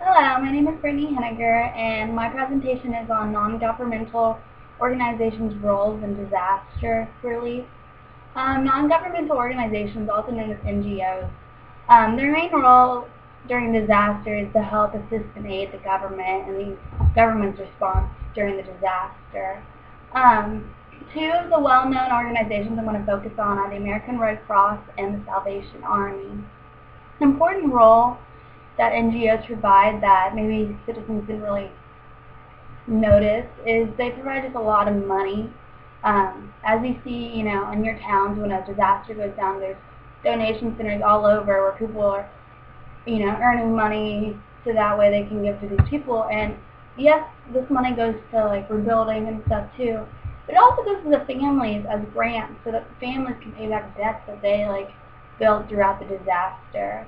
Hello, my name is Brittany Henniger, and my presentation is on non-governmental organizations' roles in disaster relief. Non-governmental organizations, also known as NGOs, their main role during disaster is to help assist and aid the government and the government's response during the disaster. Two of the well-known organizations I'm going to focus on are the American Red Cross and the Salvation Army. An important role that NGOs provide that maybe citizens didn't really notice is they provide just a lot of money. As you see, in your towns when a disaster goes down, there's donation centers all over where people are, earning money so that way they can give to these people. And yes, this money goes to like rebuilding and stuff too, but it also goes to the families as grants so that the families can pay back debts that they built throughout the disaster.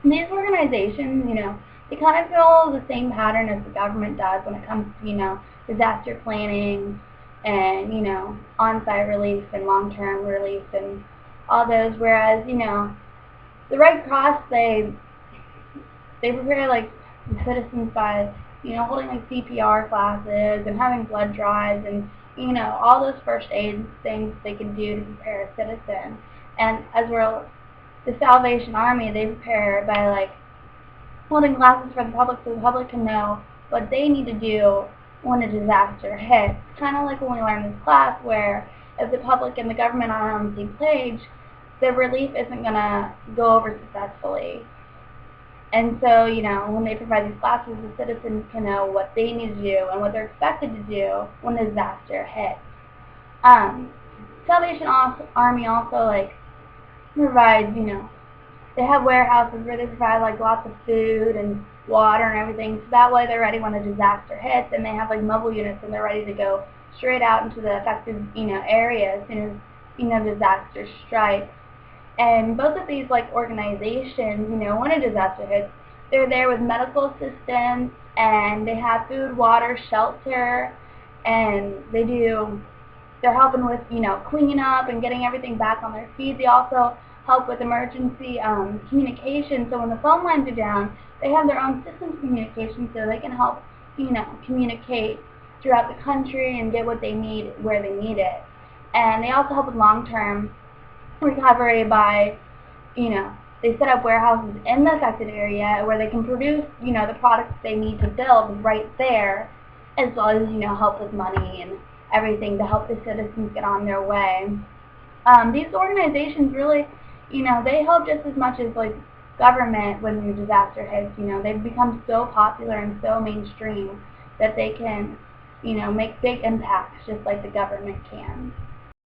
These organizations, they kind of follow the same pattern as the government does when it comes to, disaster planning and, on-site relief and long-term relief and all those. Whereas, the Red Cross, they prepare the citizens by, holding CPR classes and having blood drives and, all those first aid things they can do to prepare a citizen. And as well, the Salvation Army, they prepare by holding classes for the public so the public can know what they need to do when a disaster hits. Kind of like when we learned this class where if the public and the government are on the same page, the relief isn't going to go over successfully. And so, when they provide these classes, the citizens can know what they need to do and what they're expected to do when the disaster hits. Salvation Army also provides, they have warehouses where they provide lots of food and water and everything, so that way they're ready when a disaster hits, and they have mobile units and they're ready to go straight out into the affected areas as soon as disaster strikes. And both of these organizations, when a disaster hits, they're there with medical assistance, and they have food, water, shelter, and they're helping with cleanup and getting everything back on their feet. They also help with emergency communication. So when the phone lines are down, they have their own systems of communication, so they can help communicate throughout the country and get what they need where they need it. And they also help with long-term recovery by they set up warehouses in the affected area where they can produce the products they need to build right there, as well as help with money and everything to help the citizens get on their way. These organizations really, they help just as much as government when the disaster hits. They've become so popular and so mainstream that they can, make big impacts just like the government can.